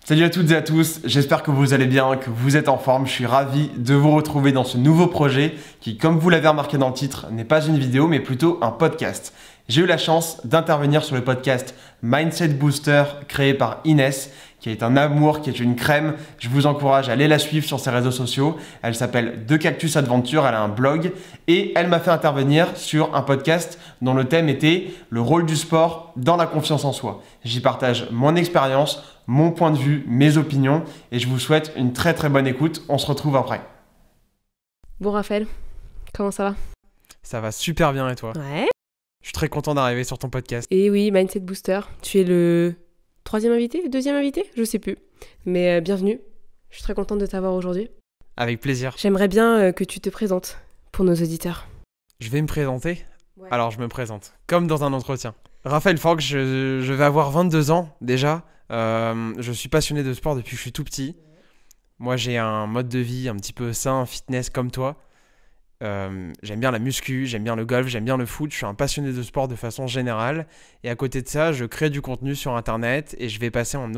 Salut à toutes et à tous, j'espère que vous allez bien, que vous êtes en forme. Je suis ravi de vous retrouver dans ce nouveau projet qui, comme vous l'avez remarqué dans le titre, n'est pas une vidéo mais plutôt un podcast. J'ai eu la chance d'intervenir sur le podcast Mindset Booster créé par Inès, qui est un amour, qui est une crème. Je vous encourage à aller la suivre sur ses réseaux sociaux. Elle s'appelle The Cactus Adventure, elle a un blog et elle m'a fait intervenir sur un podcast dont le thème était le rôle du sport dans la confiance en soi. J'y partage mon expérience, mon point de vue, mes opinions et je vous souhaite une très très bonne écoute. On se retrouve après. Bon Raphaël, comment ça va? Ça va super bien et toi? Ouais. Je suis très content d'arriver sur ton podcast. Et oui, Mindset Booster, tu es le troisième invité, deuxième invité? Je sais plus. Mais bienvenue, je suis très contente de t'avoir aujourd'hui. Avec plaisir. J'aimerais bien que tu te présentes pour nos auditeurs. Je vais me présenter. Ouais. Alors je me présente, comme dans un entretien. Raphaël Franck, je vais avoir 22 ans déjà. Je suis passionné de sport depuis que je suis tout petit. Moi j'ai un mode de vie un petit peu sain, fitness comme toi. J'aime bien la muscu, j'aime bien le golf, j'aime bien le foot. Je suis un passionné de sport de façon générale. Et à côté de ça, je crée du contenu sur internet et je vais passer en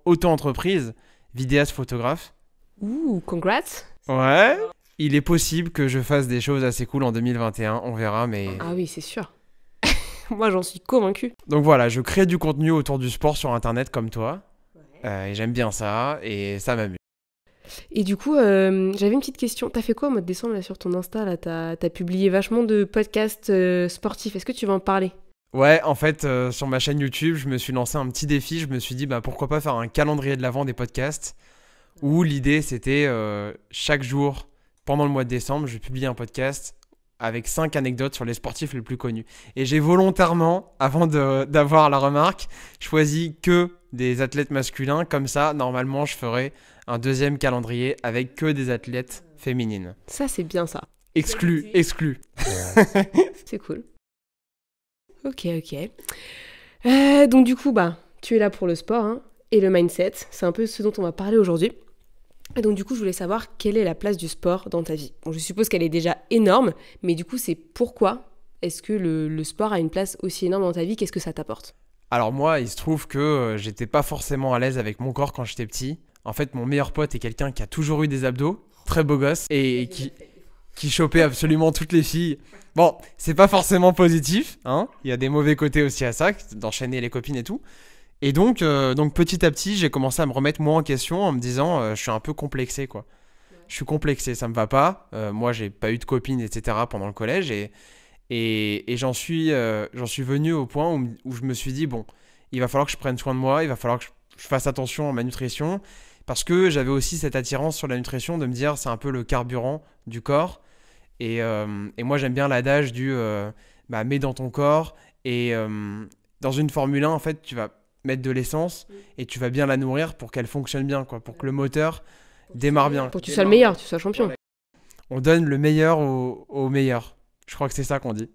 auto-entreprise, vidéaste, photographe. Ouh, congrats. Ouais. Il est possible que je fasse des choses assez cool en 2021, on verra, mais... Ah oui, c'est sûr. Moi, j'en suis convaincue. Donc voilà, je crée du contenu autour du sport sur internet comme toi. Et j'aime bien ça et ça m'amuse. Et du coup, j'avais une petite question. T'as fait quoi au mois de décembre là, sur ton Insta là, t'as publié vachement de podcasts sportifs. Est-ce que tu vas en parler? Ouais, en fait, sur ma chaîne YouTube, je me suis lancé un petit défi. Je me suis dit, pourquoi pas faire un calendrier de l'avant des podcasts où l'idée, c'était chaque jour, pendant le mois de décembre, je publie un podcast avec 5 anecdotes sur les sportifs les plus connus. Et j'ai volontairement, avant d'avoir la remarque, choisi que des athlètes masculins. Comme ça, normalement, je ferais un deuxième calendrier avec que des athlètes féminines. Ça, c'est bien ça. Exclu. C'est cool. Ok. Donc du coup, tu es là pour le sport hein, et le mindset. C'est un peu ce dont on va parler aujourd'hui. Et donc du coup, je voulais savoir quelle est la place du sport dans ta vie. Bon, je suppose qu'elle est déjà énorme, mais du coup, c'est pourquoi est-ce que le sport a une place aussi énorme dans ta vie? Qu'est-ce que ça t'apporte? Alors moi, il se trouve que j'étais pas forcément à l'aise avec mon corps quand j'étais petit. En fait, mon meilleur pote est quelqu'un qui a toujours eu des abdos, très beau gosse, et qui chopait absolument toutes les filles. Bon, c'est pas forcément positif, hein. Il y a des mauvais côtés aussi à ça, d'enchaîner les copines et tout. Et donc petit à petit, j'ai commencé à me remettre moi en question en me disant, je suis un peu complexé, quoi. Je suis complexé, ça me va pas. Moi, j'ai pas eu de copine, etc. pendant le collège, et j'en suis venu au point où je me suis dit, bon, il va falloir que je prenne soin de moi, il va falloir que je fasse attention à ma nutrition, parce que j'avais aussi cette attirance sur la nutrition de me dire, c'est un peu le carburant du corps. Et moi, j'aime bien l'adage du mets dans ton corps. Et dans une Formule 1, en fait, tu vas mettre de l'essence et tu vas bien la nourrir pour qu'elle fonctionne bien, quoi, pour que le moteur démarre bien. Pour que tu sois le meilleur, tu sois champion. On donne le meilleur au meilleur. Je crois que c'est ça qu'on dit.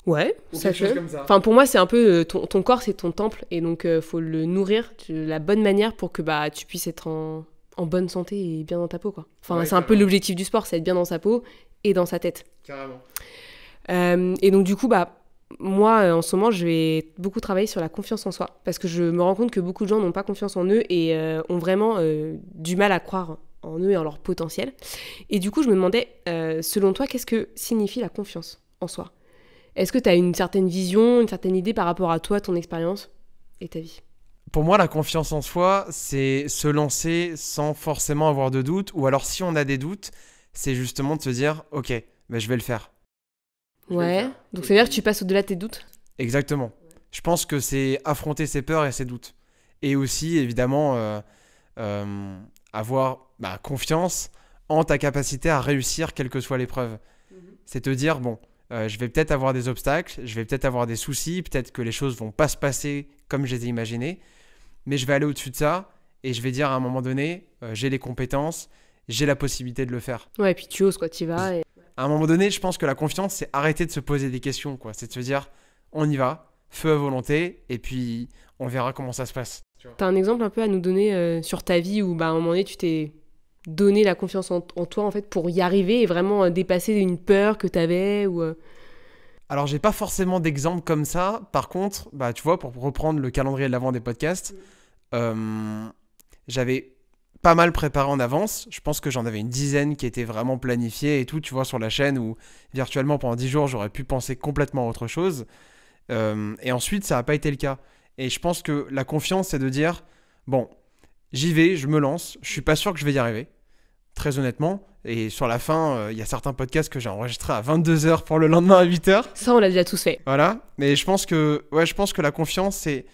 Ouais, Ou ça quelque chose fait. comme ça. Enfin, pour moi, c'est un peu ton corps, c'est ton temple, et donc faut le nourrir de la bonne manière pour que tu puisses être en bonne santé et bien dans ta peau, quoi. Enfin, Ouais, c'est un peu l'objectif du sport, c'est être bien dans sa peau et dans sa tête. Carrément. Et donc du coup, moi, en ce moment, je vais beaucoup travailler sur la confiance en soi, parce que je me rends compte que beaucoup de gens n'ont pas confiance en eux et ont vraiment du mal à croire en eux et en leur potentiel. Et du coup, je me demandais, selon toi, qu'est-ce que signifie la confiance en soi? Est-ce que tu as une certaine vision, une certaine idée par rapport à toi, ton expérience et ta vie? Pour moi, la confiance en soi, c'est se lancer sans forcément avoir de doutes. Ou alors, si on a des doutes, c'est justement de se dire, ok, je vais le faire. Ouais, donc ça veut dire que tu passes au-delà de tes doutes? Exactement. Je pense que c'est affronter ses peurs et ses doutes. Et aussi, évidemment, avoir confiance en ta capacité à réussir quelle que soit l'épreuve. C'est te dire, bon, je vais peut-être avoir des obstacles, je vais peut-être avoir des soucis, peut-être que les choses vont pas se passer comme je les ai imaginées, mais je vais aller au-dessus de ça et je vais dire à un moment donné, j'ai les compétences, j'ai la possibilité de le faire. Ouais, et puis tu oses, quoi, tu y vas. Et... À un moment donné, je pense que la confiance, c'est arrêter de se poser des questions, quoi. C'est de se dire, on y va, feu à volonté, et puis on verra comment ça se passe. T'as un exemple un peu à nous donner sur ta vie où à un moment donné, tu t'es donné la confiance en toi, en fait, pour y arriver et vraiment dépasser une peur que t'avais ou... Alors, j'ai pas forcément d'exemple comme ça. Par contre, tu vois, pour reprendre le calendrier de l'avant des podcasts, j'avais pas mal préparé en avance. Je pense que j'en avais une dizaine qui étaient vraiment planifiées et tout, tu vois, sur la chaîne où virtuellement pendant 10 jours, j'aurais pu penser complètement à autre chose. Et ensuite, ça n'a pas été le cas. Et je pense que la confiance, c'est de dire, bon, j'y vais, je me lance, je suis pas sûr que je vais y arriver, très honnêtement. Et sur la fin, il y a certains podcasts que j'ai enregistrés à 22h pour le lendemain à 8h. Ça, on l'a déjà tous fait. Voilà. Mais je pense que la confiance, c'est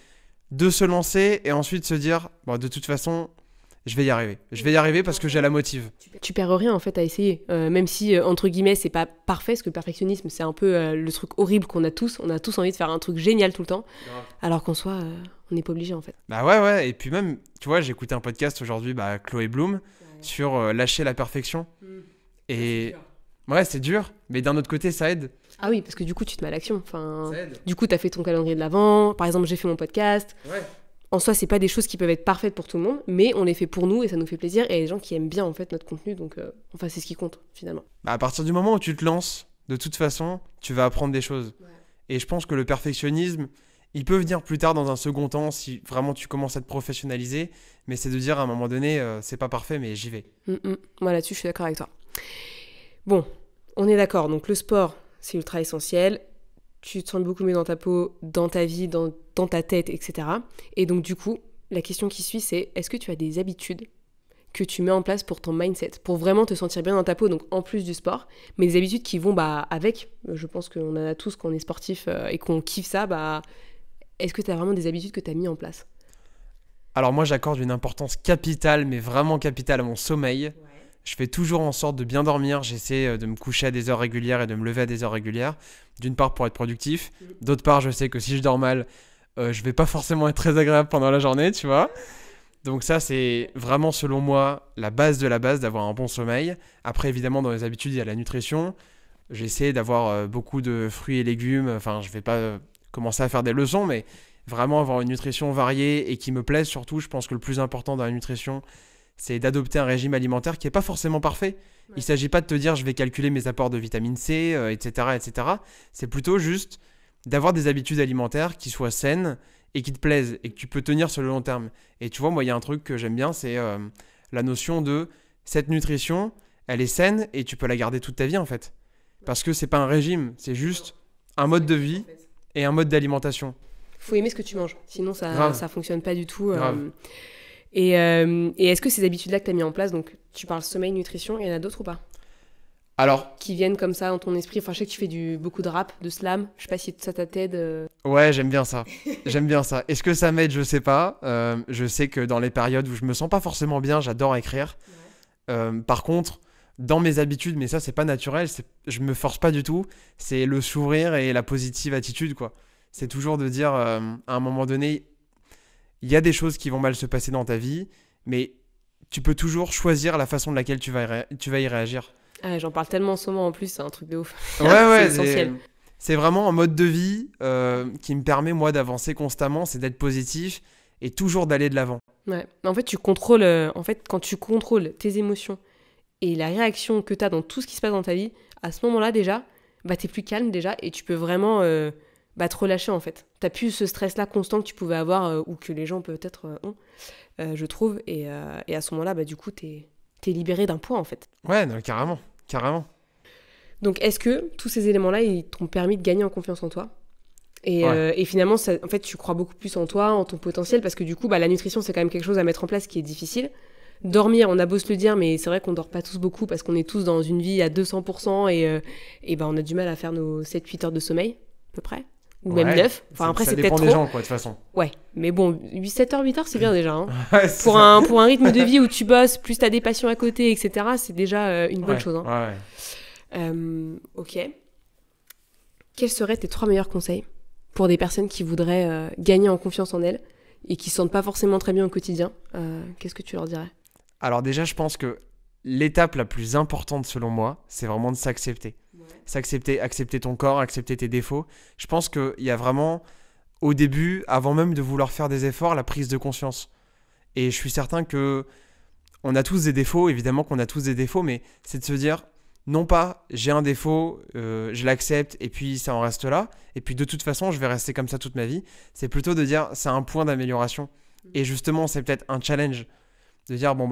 de se lancer et ensuite se dire, bon, de toute façon, je vais y arriver. Je vais y arriver parce que j'ai la motive. Tu perds rien en fait à essayer, même si entre guillemets c'est pas parfait, parce que le perfectionnisme c'est un peu le truc horrible qu'on a tous. On a tous envie de faire un truc génial tout le temps, alors qu'en soi on n'est pas obligé en fait. Bah ouais, et puis même, tu vois, j'ai écouté un podcast aujourd'hui, Chloé Bloom, sur lâcher la perfection. Et ouais, c'est dur, mais d'un autre côté, ça aide. Ah oui, parce que du coup tu te mets à l'action. Enfin, Ça aide. du coup t'as fait ton calendrier de l'avant, par exemple j'ai fait mon podcast. Ouais. En soi, c'est pas des choses qui peuvent être parfaites pour tout le monde, mais on les fait pour nous et ça nous fait plaisir. Et il y a des gens qui aiment bien en fait notre contenu, donc enfin c'est ce qui compte finalement. Bah, à partir du moment où tu te lances, de toute façon, tu vas apprendre des choses. Ouais. Et je pense que le perfectionnisme, il peut venir plus tard dans un second temps si vraiment tu commences à te professionnaliser, mais c'est de dire à un moment donné, c'est pas parfait, mais j'y vais. Moi là-dessus, je suis d'accord avec toi. Bon, on est d'accord, donc le sport, c'est ultra essentiel. Tu te sens beaucoup mieux dans ta peau, dans ta vie, dans ta tête, etc. Et donc du coup, la question qui suit, c'est est-ce que tu as des habitudes que tu mets en place pour ton mindset, pour vraiment te sentir bien dans ta peau, donc en plus du sport, mais des habitudes qui vont avec. Je pense qu'on en a tous quand on est sportif et qu'on kiffe ça, est-ce que tu as vraiment des habitudes que tu as mis en place ? Alors moi, j'accorde une importance capitale, mais vraiment capitale à mon sommeil. Ouais. Je fais toujours en sorte de bien dormir. J'essaie de me coucher à des heures régulières et de me lever à des heures régulières. D'une part pour être productif. D'autre part, je sais que si je dors mal, je vais pas forcément être très agréable pendant la journée, tu vois. Donc ça, c'est vraiment selon moi la base de la base d'avoir un bon sommeil. Après, évidemment, dans les habitudes, il y a la nutrition. J'essaie d'avoir beaucoup de fruits et légumes. Enfin, je vais pas commencer à faire des leçons, mais vraiment avoir une nutrition variée et qui me plaise. Surtout, je pense que le plus important dans la nutrition, c'est d'adopter un régime alimentaire qui n'est pas forcément parfait. Ouais. Il ne s'agit pas de te dire je vais calculer mes apports de vitamine C, etc., etc. C'est plutôt juste d'avoir des habitudes alimentaires qui soient saines et qui te plaisent et que tu peux tenir sur le long terme. Et tu vois, moi, il y a un truc que j'aime bien, c'est la notion de cette nutrition, elle est saine et tu peux la garder toute ta vie en fait. Parce que c'est pas un régime, c'est juste un mode de vie et un mode d'alimentation. Faut aimer ce que tu manges, sinon ça fonctionne pas du tout. Et est-ce que ces habitudes-là que tu as mis en place, donc tu parles sommeil, nutrition, il y en a d'autres ou pas ? Alors, qui viennent comme ça dans ton esprit. Enfin, je sais que tu fais beaucoup de rap, de slam. Je sais pas si ça t'aide. Ouais, j'aime bien ça. J'aime bien ça. Est-ce que ça m'aide ? Je sais pas. Je sais que dans les périodes où je me sens pas forcément bien, j'adore écrire. Ouais. Par contre, dans mes habitudes, mais ça c'est pas naturel, je me force pas du tout. C'est le sourire et la positive attitude, quoi. C'est toujours de dire à un moment donné, il y a des choses qui vont mal se passer dans ta vie, mais tu peux toujours choisir la façon de laquelle tu vas y réagir. Ah, j'en parle tellement en ce moment en plus, c'est un truc de ouf. Ouais, c'est essentiel. C'est vraiment un mode de vie qui me permet, moi, d'avancer constamment, c'est d'être positif et toujours d'aller de l'avant. Ouais, en fait, quand tu contrôles tes émotions et la réaction que tu as dans tout ce qui se passe dans ta vie, à ce moment-là, déjà, t'es plus calme déjà et tu peux vraiment te relâcher, en fait. T'as plus ce stress-là constant que tu pouvais avoir ou que les gens peut-être ont, je trouve. Et à ce moment-là, du coup, t'es libéré d'un poids, en fait. Ouais, non, carrément. Donc, est-ce que tous ces éléments-là, ils t'ont permis de gagner en confiance en toi ? Et finalement, en fait, tu crois beaucoup plus en toi, en ton potentiel, parce que du coup, la nutrition, c'est quand même quelque chose à mettre en place qui est difficile. Dormir, on a beau se le dire, mais c'est vrai qu'on dort pas tous beaucoup parce qu'on est tous dans une vie à 200% et on a du mal à faire nos 7-8 heures de sommeil, à peu près. Ou même 9. Enfin, après, c'est peut-être trop. Ça dépend des gens, quoi, de toute façon. Ouais, mais bon, 7 heures, 8 heures, c'est bien déjà. Hein. Ouais, pour un rythme de vie où tu bosses, plus t'as des passions à côté, etc., c'est déjà une bonne chose. Hein. Ouais. Ok. Quels seraient tes 3 meilleurs conseils pour des personnes qui voudraient gagner en confiance en elles et qui se sentent pas forcément très bien au quotidien ? Qu'est-ce que tu leur dirais ? Alors déjà, je pense que l'étape la plus importante selon moi, c'est vraiment de s'accepter. Ouais. S'accepter, accepter ton corps, accepter tes défauts. Je pense qu'il y a vraiment, au début, avant même de vouloir faire des efforts, la prise de conscience. Et je suis certain que on a tous des défauts, évidemment qu'on a tous des défauts, mais c'est de se dire, non pas j'ai un défaut, je l'accepte et puis ça en reste là, et puis de toute façon je vais rester comme ça toute ma vie. C'est plutôt de dire c'est un point d'amélioration. Et justement, c'est peut-être un challenge de dire, bon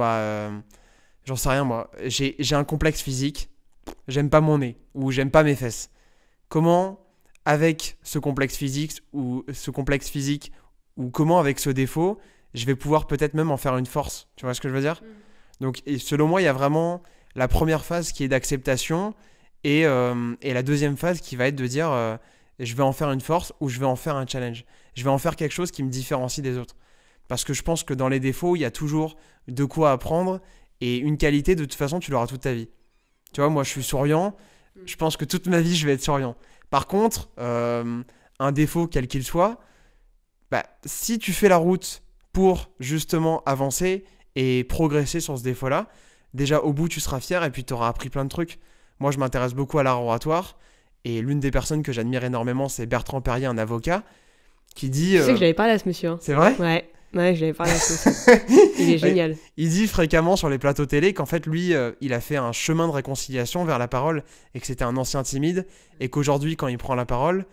j'en sais rien moi, j'ai un complexe physique, j'aime pas mon nez ou j'aime pas mes fesses. Comment, avec ce complexe physique ou comment avec ce défaut, je vais pouvoir peut-être même en faire une force. Tu vois ce que je veux dire? Donc, et selon moi, il y a vraiment la première phase qui est d'acceptation et la deuxième phase qui va être de dire je vais en faire une force ou je vais en faire un challenge. Je vais en faire quelque chose qui me différencie des autres. Parce que je pense que dans les défauts, il y a toujours de quoi apprendre et une qualité, de toute façon, tu l'auras toute ta vie. Tu vois, moi, je suis souriant. Je pense que toute ma vie, je vais être souriant. Par contre, un défaut, quel qu'il soit, si tu fais la route pour justement avancer et progresser sur ce défaut-là, déjà au bout, tu seras fier et puis tu auras appris plein de trucs. Moi, je m'intéresse beaucoup à l'art oratoire et l'une des personnes que j'admire énormément, c'est Bertrand Perrier, un avocat, qui dit... Tu sais que j'avais parlé à ce monsieur. Hein. C'est vrai ? Ouais, je l'avais parlé à ce monsieur. Il est génial. Il dit fréquemment sur les plateaux télé qu'en fait, lui, il a fait un chemin de réconciliation vers la parole et que c'était un ancien timide et qu'aujourd'hui, quand il prend la parole,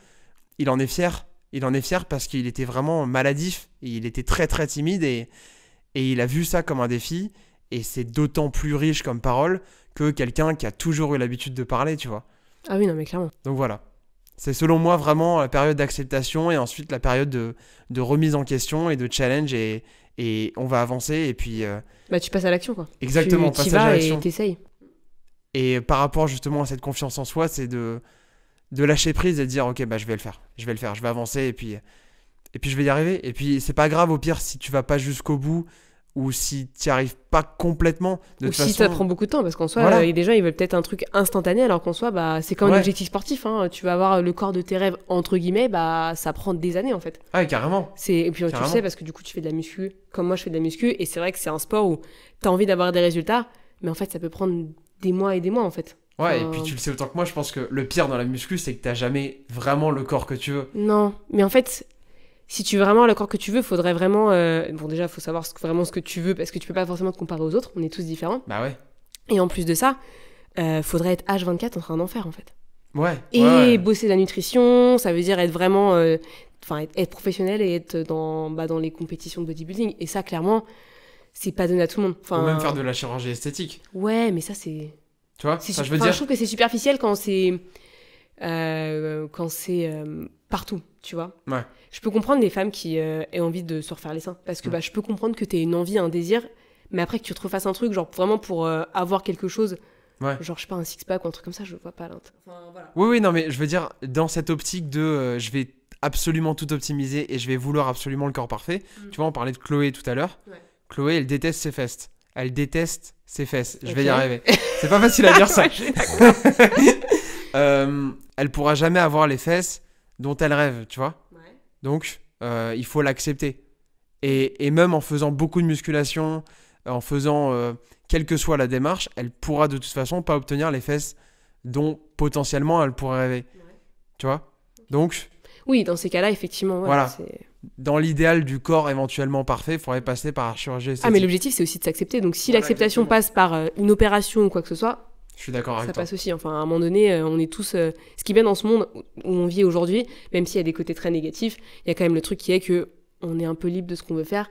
il en est fier. Il en est fier parce qu'il était vraiment maladif. Et il était très, très timide et il a vu ça comme un défi. Et c'est d'autant plus riche comme parole que quelqu'un qui a toujours eu l'habitude de parler, tu vois. Ah oui, non, mais clairement. Donc voilà. C'est selon moi vraiment la période d'acceptation et ensuite la période de remise en question et de challenge et on va avancer et puis... tu passes à l'action quoi. Exactement, tu vas à l'action. Et t'essayes. Et par rapport justement à cette confiance en soi, c'est de lâcher prise et de dire ok, je vais le faire, je vais avancer et puis je vais y arriver. Et puis c'est pas grave au pire si tu vas pas jusqu'au bout ou si tu n'y arrives pas complètement. Ou si ça prend beaucoup de temps, parce qu'en soi, voilà. Des gens, ils veulent peut-être un truc instantané, alors qu'en soi, c'est comme un objectif sportif. Hein. Tu vas avoir le corps de tes rêves, entre guillemets, ça prend des années, en fait. Ah, carrément. Et puis, tu le sais, parce que du coup, tu fais de la muscu, comme moi, je fais de la muscu, et c'est vrai que c'est un sport où tu as envie d'avoir des résultats, mais en fait, ça peut prendre des mois et des mois, en fait. Ouais, et puis tu le sais autant que moi, je pense que le pire dans la muscu, c'est que tu n'as jamais vraiment le corps que tu veux. Non, mais en fait... Si tu veux vraiment le corps que tu veux, faudrait vraiment... déjà, il faut savoir vraiment ce que tu veux, parce que tu peux pas forcément te comparer aux autres, on est tous différents. Bah ouais. Et en plus de ça, faudrait être H24 en train d'en faire, en fait. Ouais. Et bosser la nutrition, ça veut dire être vraiment... être professionnel et être dans les compétitions de bodybuilding. Et ça, clairement, c'est pas donné à tout le monde. Ou même faire de la chirurgie esthétique. Ouais, mais ça, c'est... Tu vois, je veux dire... Je trouve que c'est superficiel quand c'est... partout, tu vois. Ouais. Je peux comprendre les femmes qui aient envie de se refaire les seins, parce que je peux comprendre que t'aies une envie, un désir, mais après que tu te refasses un truc, genre vraiment pour avoir quelque chose, genre je sais pas, un six-pack ou un truc comme ça, je vois pas l'intérêt. Enfin, voilà. Oui, non, mais je veux dire, dans cette optique de je vais absolument tout optimiser et je vais vouloir absolument le corps parfait, tu vois, on parlait de Chloé tout à l'heure. Ouais. Chloé, elle déteste ses fesses. Elle déteste ses fesses. Je vais y arriver. C'est pas facile à dire ça. Elle pourra jamais avoir les fesses dont elle rêve, tu vois. Donc, il faut l'accepter. Et même en faisant beaucoup de musculation, en faisant quelle que soit la démarche, elle pourra de toute façon pas obtenir les fesses dont potentiellement elle pourrait rêver. Ouais. Tu vois ? Donc... Oui, dans ces cas-là, effectivement. Ouais, voilà. Dans l'idéal du corps éventuellement parfait, il faudrait passer par la chirurgie esthétique. Ah, mais l'objectif, c'est aussi de s'accepter. Donc, si l'acceptation passe par une opération ou quoi que ce soit... Je suis d'accord avec toi. Ça passe aussi. Enfin, à un moment donné, on est tous... ce qui est bien dans ce monde où on vit aujourd'hui, même s'il y a des côtés très négatifs, il y a quand même le truc qui est qu'on est un peu libre de ce qu'on veut faire.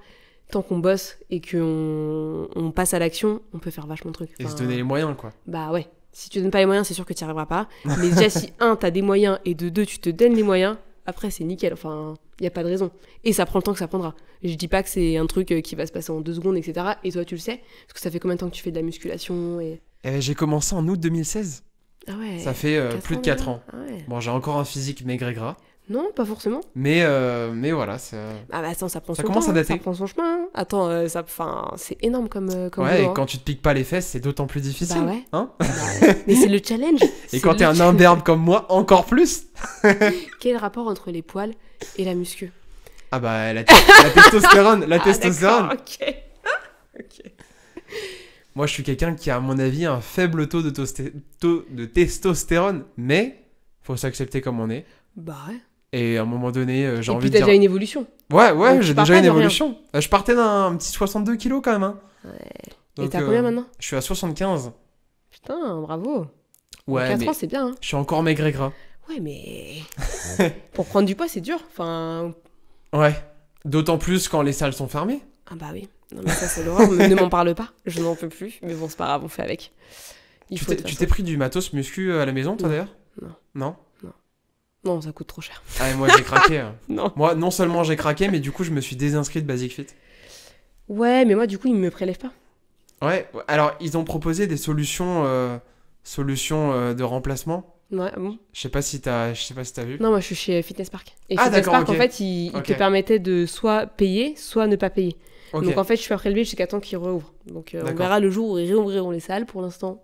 Tant qu'on bosse et qu'on passe à l'action, on peut faire vachement de trucs. Et se donner les moyens, quoi. Bah ouais. Si tu donnes pas les moyens, c'est sûr que tu n'y arriveras pas. Mais déjà, si t'as des moyens et de 2, tu te donnes les moyens, après, c'est nickel. Enfin, il n'y a pas de raison. Et ça prend le temps que ça prendra. Je dis pas que c'est un truc qui va se passer en 2 secondes, etc. Et toi, tu le sais. Parce que ça fait combien de temps que tu fais de la musculation J'ai commencé en août 2016. Ah ouais. Ça fait plus de 4 ans. Ah ouais. Bon, j'ai encore un physique maigre et gras. Non, pas forcément. Mais voilà, c'est... Ah bah attends, ça prend son commence temps. À dater. Ça prend son chemin. Attends, c'est énorme comme ouais, boulot, et quand tu te piques pas les fesses, c'est d'autant plus difficile. Bah ouais. Hein mais c'est le challenge. Et quand t'es un imberbe comme moi, encore plus. Quel est le rapport entre les poils et la muscu? Ah bah la testostérone. La testostérone. Ok. Moi, je suis quelqu'un qui a, à mon avis, un faible taux de testostérone, mais faut s'accepter comme on est. Bah ouais. Et à un moment donné, j'ai envie de dire... Et puis t'as déjà une évolution. Ouais, j'ai déjà une évolution. Je partais d'un petit 62 kilos quand même. Hein. Ouais. Donc, et t'as combien maintenant? Je suis à 75. Putain, bravo. Ouais, 4 ans, c'est bien. Hein. Je suis encore maigre et gras. Ouais, mais... Pour prendre du poids, c'est dur. Enfin... Ouais. D'autant plus quand les salles sont fermées. Ah bah oui. Non mais ça c'est l'horreur. Ne m'en parle pas. Je n'en peux plus. Mais bon, c'est pas grave, on fait avec. Tu t'es pris du matos muscu à la maison, toi, d'ailleurs? Non. Non? Non, ça coûte trop cher. Ah, moi, j'ai craqué. Non. Moi, non seulement j'ai craqué, mais du coup, je me suis désinscrit de Basic Fit. Ouais, mais moi, du coup, ils me prélèvent pas. Ouais, alors, ils ont proposé des solutions de remplacement. Ouais, bon. Je sais pas si t'as vu. Non, moi, je suis chez Fitness Park. Et Ah, Fitness d'accord, Park, ok. en fait, il te permettait de soit payer, soit ne pas payer. Ok. Donc, en fait, je suis pas prélevée jusqu'à temps qu'ils réouvrent. Donc, on D'accord. verra le jour où ils réouvriront les salles. Pour l'instant,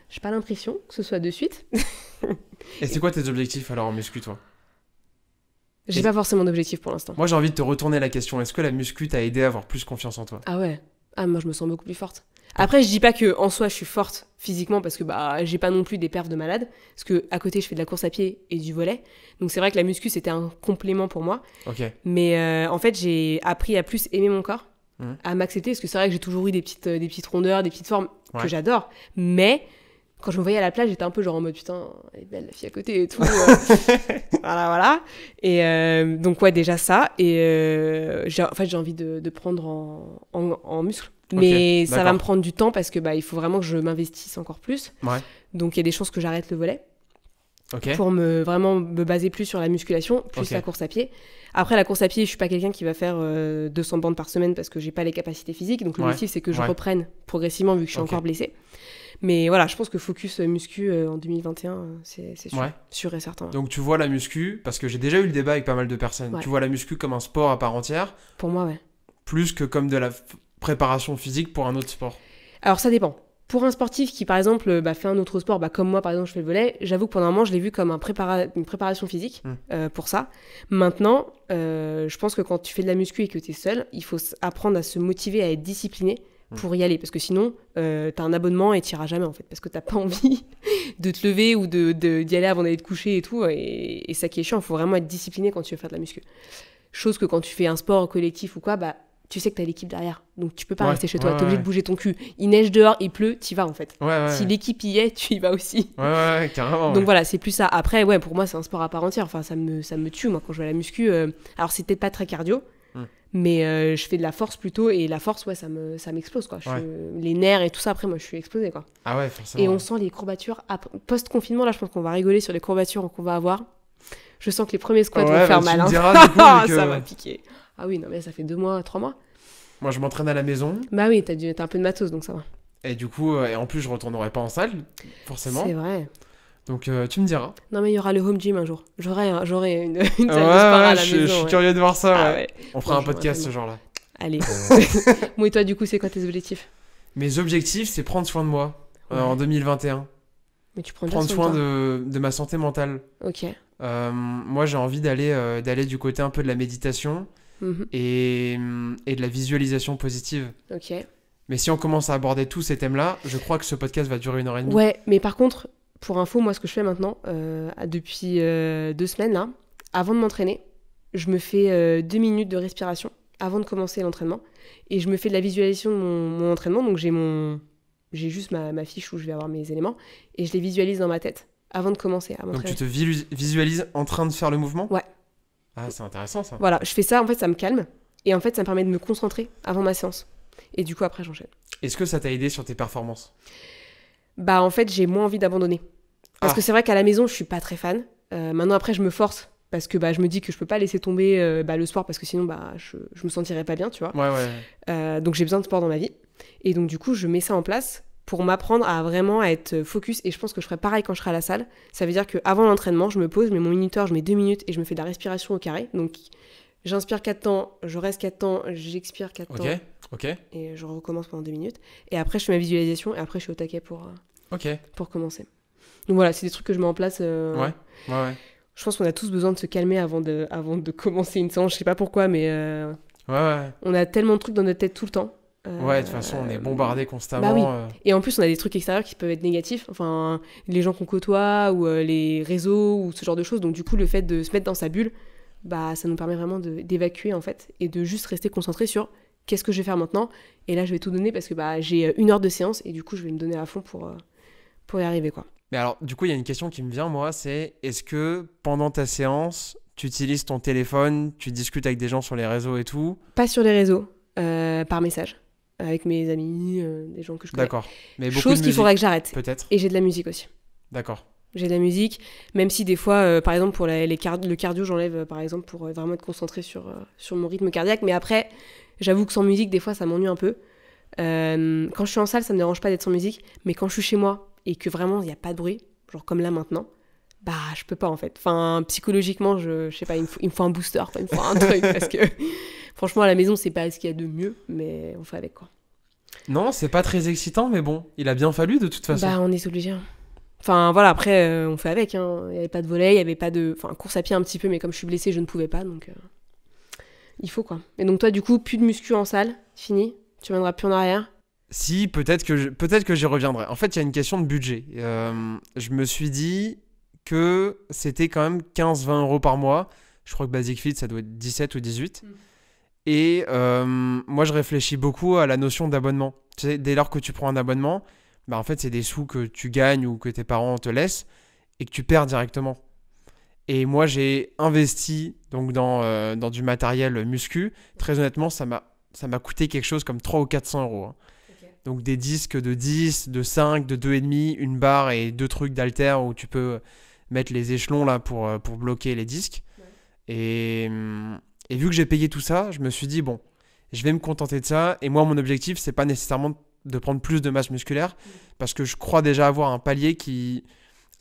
j'ai pas l'impression que ce soit de suite. Et c'est quoi tes objectifs, alors, en muscu, toi? J'ai pas forcément d'objectif pour l'instant. Moi, j'ai envie de te retourner la question. Est-ce que la muscu t'a aidé à avoir plus confiance en toi? Ah ouais. Ah, moi, je me sens beaucoup plus forte. Après, je dis pas que en soi, je suis forte physiquement parce que bah, j'ai pas non plus des perfs de malade. Parce que à côté, je fais de la course à pied et du volley. Donc, c'est vrai que la muscu, c'était un complément pour moi. Ok. Mais en fait, j'ai appris à plus aimer mon corps, à m'accepter. Parce que c'est vrai que j'ai toujours eu des petites rondeurs, des petites formes que j'adore. Mais quand je me voyais à la plage, j'étais un peu genre en mode putain, elle est belle la fille à côté et tout. Voilà. Et donc, ouais, déjà ça. Et en fait, j'ai envie de prendre en muscle. Mais ça va me prendre du temps parce que bah, il faut vraiment que je m'investisse encore plus. Ouais. Donc, il y a des chances que j'arrête le volley. Pour vraiment me baser plus sur la musculation, plus la course à pied. Après, la course à pied, je suis pas quelqu'un qui va faire 200 bandes par semaine parce que j'ai pas les capacités physiques. Donc, l'objectif, c'est que je reprenne progressivement vu que je suis encore blessée. Mais voilà, je pense que focus muscu en 2021, c'est sûr, sûr et certain. Donc tu vois la muscu, parce que j'ai déjà eu le débat avec pas mal de personnes, tu vois la muscu comme un sport à part entière? Pour moi, ouais. Plus que comme de la préparation physique pour un autre sport? Alors ça dépend. Pour un sportif qui, par exemple, fait un autre sport, comme moi, par exemple, je fais le volley, j'avoue que pendant un moment, je l'ai vu comme une préparation physique pour ça. Maintenant, je pense que quand tu fais de la muscu et que tu es seul, il faut apprendre à se motiver, à être discipliné pour y aller. Parce que sinon, t'as un abonnement et tu n'iras jamais, en fait. Parce que t'as pas envie de te lever ou d'y aller avant d'aller te coucher et tout. Et ça qui est chiant, il faut vraiment être discipliné quand tu veux faire de la muscu. Chose que quand tu fais un sport collectif ou quoi, bah, tu sais que t'as l'équipe derrière. Donc tu peux pas rester chez toi. T'es obligé de bouger ton cul. Il neige dehors, il pleut, t'y vas, en fait. Si l'équipe y est, tu y vas aussi. Ouais, carrément. Donc voilà, c'est plus ça. Après, ouais, pour moi, c'est un sport à part entière. Enfin, ça me tue, moi, quand je vais à la muscu. Alors, c'est peut-être pas très cardio. Mais je fais de la force plutôt, et la force, ouais, ça m'explose, quoi. Les nerfs et tout ça, après, moi, je suis explosée, quoi. Ah ouais, forcément. Et on sent les courbatures. Post-confinement, là, je pense qu'on va rigoler sur les courbatures qu'on va avoir. Je sens que les premiers squats vont faire mal. Tu me diras, du coup, ça va piquer. Ah oui, non, mais ça fait 2 mois, 3 mois. Moi, je m'entraîne à la maison. Bah oui, t'as un peu de matos, donc ça va. Et du coup, et en plus, je retournerai pas en salle, forcément. C'est vrai. Donc tu me diras. Non mais il y aura le home gym un jour. J'aurai une salle de sport à la maison. Je suis curieux de voir ça. Ah, ouais. On fera un podcast ce genre-là. Allez. Moi et toi, du coup, c'est quoi tes objectifs? Mes objectifs, c'est prendre soin de moi en 2021. Mais tu prends soin de ma santé mentale. Ok. Moi, j'ai envie d'aller du côté un peu de la méditation et de la visualisation positive. Ok. Mais si on commence à aborder tous ces thèmes-là, je crois que ce podcast va durer 1h30. Ouais, mais par contre, pour info, moi, ce que je fais maintenant, depuis 2 semaines, là, avant de m'entraîner, je me fais 2 minutes de respiration avant de commencer l'entraînement. Et je me fais de la visualisation de mon entraînement. Donc, j'ai juste ma fiche où je vais avoir mes éléments. Et je les visualise dans ma tête avant de commencer à m'entraîner. Donc, tu te visualises en train de faire le mouvement ? Ouais. Ah, c'est intéressant, ça. Voilà, je fais ça, en fait, ça me calme. Et en fait, ça me permet de me concentrer avant ma séance. Et du coup, après, j'enchaîne. Est-ce que ça t'a aidé sur tes performances ? Bah, en fait, j'ai moins envie d'abandonner. Parce que c'est vrai qu'à la maison, je suis pas très fan. Maintenant, après, je me force. Parce que je me dis que je peux pas laisser tomber le sport. Parce que sinon, je me sentirais pas bien, tu vois. Ouais. Donc, j'ai besoin de sport dans ma vie. Et donc, du coup, je mets ça en place pour m'apprendre à vraiment être focus. Et je pense que je ferai pareil quand je serai à la salle. Ça veut dire qu'avant l'entraînement, je me pose, je mets mon minuteur, je mets 2 minutes et je me fais de la respiration au carré. Donc, j'inspire 4 temps, je reste 4 temps, j'expire 4 temps. Ok. Et je recommence pendant 2 minutes. Et après, je fais ma visualisation et après, je suis au taquet pour commencer. Donc voilà, c'est des trucs que je mets en place. Ouais. Je pense qu'on a tous besoin de se calmer avant de commencer une séance. Je sais pas pourquoi, mais on a tellement de trucs dans notre tête tout le temps. Ouais, de toute façon, on est bombardé constamment. Bah oui. Et en plus, on a des trucs extérieurs qui peuvent être négatifs. Enfin, les gens qu'on côtoie ou les réseaux ou ce genre de choses. Donc du coup, le fait de se mettre dans sa bulle, ça nous permet vraiment d'évacuer en fait et de juste rester concentré sur qu'est-ce que je vais faire maintenant. Et là, je vais tout donner parce que j'ai 1 heure de séance et du coup, je vais me donner à fond pour y arriver, quoi. Mais alors, du coup, il y a une question qui me vient, moi, c'est est-ce que pendant ta séance, tu utilises ton téléphone, tu discutes avec des gens sur les réseaux et tout? Pas sur les réseaux, par message, avec mes amis, des gens que je connais. D'accord. Mais beaucoup Chose de qu'il musique, faudrait que j'arrête. peut-être? Et j'ai de la musique aussi. D'accord. J'ai de la musique, même si des fois, par exemple, pour le cardio, j'enlève, par exemple, pour vraiment être concentrée sur mon rythme cardiaque. Mais après, j'avoue que sans musique, des fois, ça m'ennuie un peu. Quand je suis en salle, ça me dérange pas d'être sans musique. Mais quand je suis chez moi et que vraiment, il n'y a pas de bruit, genre comme là maintenant, bah, je peux pas, en fait. Enfin, psychologiquement, je sais pas, il me faut un booster, quoi. Il me faut un truc. Parce que, franchement, à la maison, c'est pas ce qu'il y a de mieux, mais on fait avec, quoi. Non, c'est pas très excitant, mais bon, il a bien fallu de toute façon. Bah, on est obligé. Enfin, voilà, après, on fait avec. Hein. Il n'y avait pas de volley, il n'y avait pas de... Enfin, course à pied un petit peu, mais comme je suis blessée, je ne pouvais pas, donc... il faut, quoi. Et donc, toi, du coup, plus de muscu en salle, fini. Tu reviendras plus en arrière. Si, peut-être que j'y reviendrai. En fait, il y a une question de budget. Je me suis dit que c'était quand même 15-20 euros par mois. Je crois que Basic Fit, ça doit être 17 ou 18. Et moi, je réfléchis beaucoup à la notion d'abonnement. Tu sais, dès lors que tu prends un abonnement, bah, en fait, c'est des sous que tu gagnes ou que tes parents te laissent et que tu perds directement. Et moi, j'ai investi donc dans du matériel muscu. Très honnêtement, ça m'a coûté quelque chose comme 300 ou 400 euros. Hein. Okay. Donc des disques de 10, de 5, de 2,5, une barre et 2 trucs d'haltère où tu peux mettre les échelons là pour bloquer les disques. Ouais. Et vu que j'ai payé tout ça, je me suis dit, bon, je vais me contenter de ça. Et moi, mon objectif, c'est pas nécessairement de prendre plus de masse musculaire parce que je crois déjà avoir un palier qui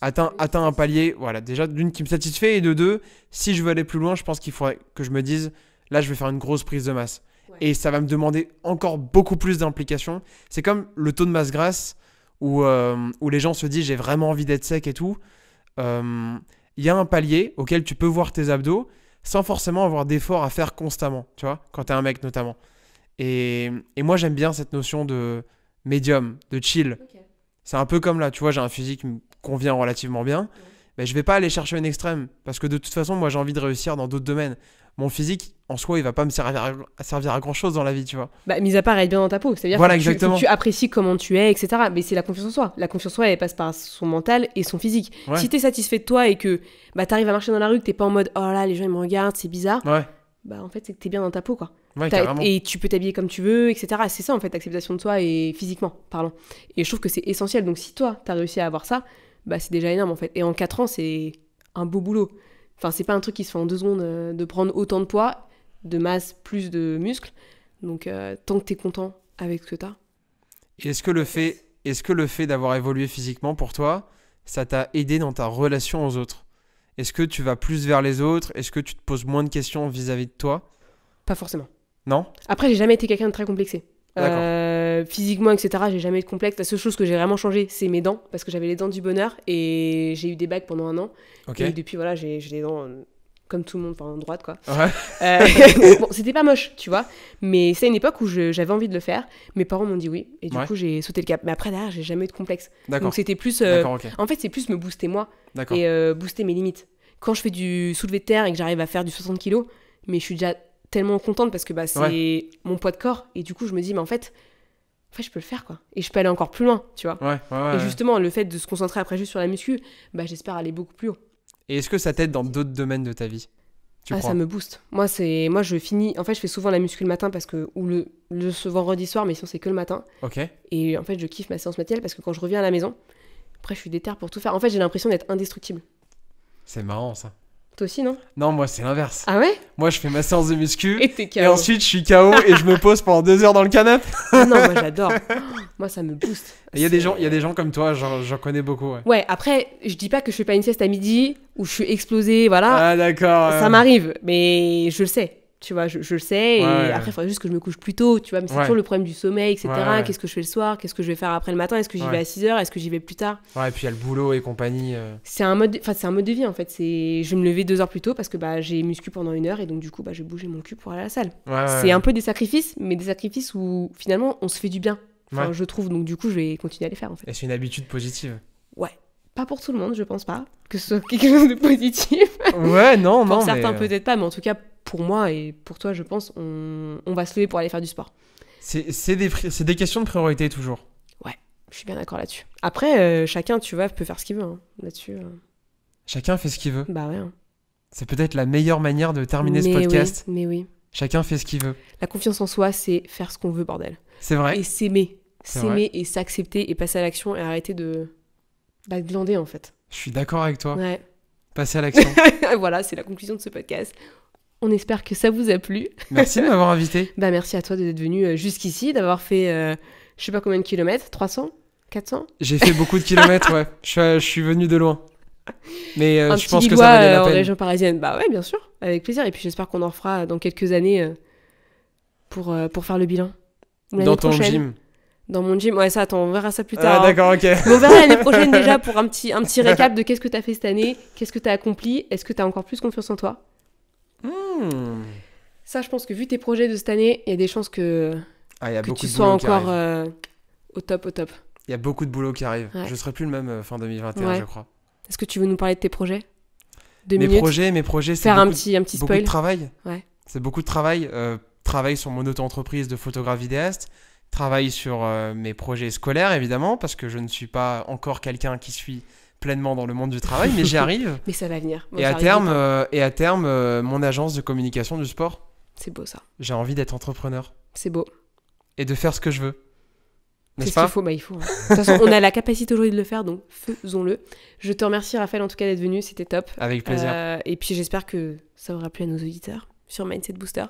atteint un palier, voilà, déjà d'une qui me satisfait et de deux, si je veux aller plus loin, je pense qu'il faudrait que je me dise, là, je vais faire une grosse prise de masse. Ouais. Et ça va me demander encore beaucoup plus d'implication. C'est comme le taux de masse grasse où les gens se disent, j'ai vraiment envie d'être sec et tout. Y a un palier auquel tu peux voir tes abdos sans forcément avoir d'efforts à faire constamment, tu vois, quand t'es un mec notamment. Et moi, j'aime bien cette notion de médium, de chill. Okay. C'est un peu comme là, tu vois, j'ai un physique qui me convient relativement bien. Ouais. Mais je vais pas aller chercher un extrême parce que de toute façon, moi, j'ai envie de réussir dans d'autres domaines. Mon physique, en soi, il va pas me servir à grand chose dans la vie, tu vois. Bah, mis à part être bien dans ta peau, c'est-à-dire voilà, que faut que tu apprécies comment tu es, etc. Mais c'est la confiance en soi. La confiance en soi, elle passe par son mental et son physique. Ouais. Si t'es satisfait de toi et que bah, t'arrives à marcher dans la rue, que t'es pas en mode oh là, les gens ils me regardent, c'est bizarre. Ouais. Bah en fait, c'est que t'es bien dans ta peau, quoi. Ouais, et tu peux t'habiller comme tu veux, etc. C'est ça, en fait, l'acceptation de soi et physiquement parlant. Et je trouve que c'est essentiel. Donc si toi, t'as réussi à avoir ça, bah c'est déjà énorme, en fait. Et en 4 ans, c'est un beau boulot. Enfin, c'est pas un truc qui se fait en 2 secondes de prendre autant de poids, de masse, plus de muscles. Donc, tant que t'es content avec ce que t'as. Et est-ce que le fait d'avoir évolué physiquement pour toi, ça t'a aidé dans ta relation aux autres ? Est-ce que tu vas plus vers les autres ? Est-ce que tu te poses moins de questions vis-à-vis de toi ? Pas forcément. Non ? Après, j'ai jamais été quelqu'un de très complexé. Physiquement, etc., j'ai jamais eu de complexe. La seule chose que j'ai vraiment changé, c'est mes dents, parce que j'avais les dents du bonheur et j'ai eu des bagues pendant 1 an. Okay. Et depuis, voilà, j'ai les dents comme tout le monde, enfin droite, quoi. Ouais. Bon, c'était pas moche, tu vois, mais c'est une époque où j'avais envie de le faire. Mes parents m'ont dit oui, et du coup, j'ai sauté le cap. Mais après, derrière, j'ai jamais eu de complexe. D'accord. Donc c'était plus. Okay. En fait, c'est plus me booster moi et booster mes limites. Quand je fais du soulevé de terre et que j'arrive à faire du 60 kg, mais je suis déjà tellement contente parce que bah, c'est mon poids de corps. Et du coup, je me dis, mais en fait, je peux le faire, quoi. Et je peux aller encore plus loin, tu vois. Ouais, et justement, le fait de se concentrer après juste sur la muscu, bah, j'espère aller beaucoup plus haut. Et est-ce que ça t'aide dans d'autres domaines de ta vie ? Ça me booste. Moi, je finis... En fait, je fais souvent la muscu le matin parce que... Ou le vendredi soir, mais sinon, c'est que le matin. Ok. Et en fait, je kiffe ma séance matinale parce que quand je reviens à la maison, après, je suis déter pour tout faire. En fait, j'ai l'impression d'être indestructible. C'est marrant, ça. Toi aussi, non ? Non, moi, c'est l'inverse. Ah ouais ? Moi, je fais ma séance de muscu. Et t'es KO. Et ensuite, je suis KO et je me pose pendant 2 heures dans le canapé. Ah non, moi, j'adore. Moi, ça me booste. Il y a des gens comme toi, j'en connais beaucoup, ouais. Ouais, après, je dis pas que je fais pas une sieste à midi où je suis explosée, voilà. Ah, d'accord. Ça m'arrive, mais je le sais. Tu vois, je le sais. Et après, il faudrait juste que je me couche plus tôt, tu vois. Mais c'est toujours le problème du sommeil, etc. Ouais. Qu'est-ce que je fais le soir ? Qu'est-ce que je vais faire après le matin ? Est-ce que j'y vais à 6h ? Est-ce que j'y vais plus tard ? Ouais, et puis il y a le boulot et compagnie. C'est un mode de vie, en fait. Je vais me lever 2 heures plus tôt parce que bah, j'ai muscu pendant 1 heure et donc du coup, bah, je vais bouger mon cul pour aller à la salle. C'est un peu des sacrifices, mais des sacrifices où finalement, on se fait du bien. Enfin, je trouve. Donc du coup, je vais continuer à les faire, en fait. Et c'est une habitude positive. Ouais. Pas pour tout le monde, je pense pas. Que ce soit quelque chose de positif. Ouais, non. Pour certains, peut-être pas, mais en tout cas, pour moi et pour toi, je pense, on va se lever pour aller faire du sport. C'est des questions de priorité, toujours. Ouais. Je suis bien d'accord là-dessus. Après, chacun, tu vois, peut faire ce qu'il veut hein, là-dessus. Chacun fait ce qu'il veut. Bah ouais. Hein. C'est peut-être la meilleure manière de terminer ce podcast. Oui, mais oui. Chacun fait ce qu'il veut. La confiance en soi, c'est faire ce qu'on veut, bordel. C'est vrai. Et s'aimer. C'est S'aimer vrai. et s'accepter et passer à l'action et arrêter de glander, en fait. Je suis d'accord avec toi. Ouais. Passer à l'action. Voilà, c'est la conclusion de ce podcast. On espère que ça vous a plu. Merci de m'avoir invité. Bah merci à toi d'être venu jusqu'ici, d'avoir fait je sais pas combien de kilomètres, 300 400 J'ai fait beaucoup de kilomètres, ouais. Je suis venu de loin. Mais Un je petit pense que Lillois ça valait la en peine. région parisienne. Bah ouais, bien sûr, avec plaisir. Et puis j'espère qu'on en refera dans quelques années pour faire le bilan. Ou l'année Dans ton prochaine. gym. Dans mon gym. Ouais, ça, attends, on verra ça plus Ah, tard. hein. d'accord, ok. Mais on verra l'année prochaine déjà pour un petit récap de qu'est-ce que t'as fait cette année, qu'est-ce que t'as accompli, est-ce que t'as encore plus confiance en toi. Ça, je pense que vu tes projets de cette année, il y a des chances que Ah, il y a beaucoup tu de sois boulot qui encore arrive. au top. Il y a beaucoup de boulot qui arrive. Ouais. Je serai plus le même fin 2021, Ouais. je crois. Est-ce que tu veux nous parler de tes projets? 2 Mes minutes. projets, c'est Faire un beaucoup, petit beaucoup de spoil. travail. Ouais. C'est beaucoup de travail. Travail sur mon auto-entreprise de photographe vidéaste. Travail sur mes projets scolaires, évidemment, parce que je ne suis pas encore quelqu'un qui suit pleinement dans le monde du travail, mais j'y arrive. Mais ça va venir. Bon, Et ça à arrive vite, terme, hein. mon agence de communication du sport. C'est beau ça. J'ai envie d'être entrepreneur C'est beau. et de faire ce que je veux. C'est N'est-ce ce qu'il pas? faut, bah il faut. Hein. De toute façon, on a la capacité aujourd'hui de le faire, donc faisons-le. Je te remercie Raphaël en tout cas d'être venu, c'était top. Avec plaisir. Et puis j'espère que ça aura plu à nos auditeurs sur Mindset Booster.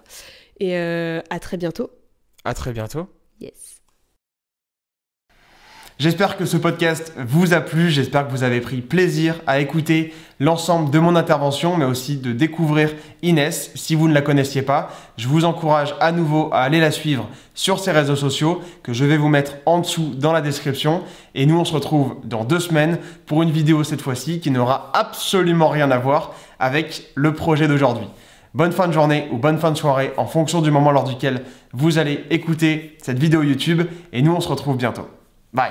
Et à très bientôt. À très bientôt. Yes. J'espère que ce podcast vous a plu, j'espère que vous avez pris plaisir à écouter l'ensemble de mon intervention, mais aussi de découvrir Inès. Si vous ne la connaissiez pas, je vous encourage à nouveau à aller la suivre sur ses réseaux sociaux, que je vais vous mettre en dessous dans la description. Et nous, on se retrouve dans 2 semaines pour une vidéo cette fois-ci qui n'aura absolument rien à voir avec le projet d'aujourd'hui. Bonne fin de journée ou bonne fin de soirée en fonction du moment lors duquel vous allez écouter cette vidéo YouTube. Et nous, on se retrouve bientôt. Bye.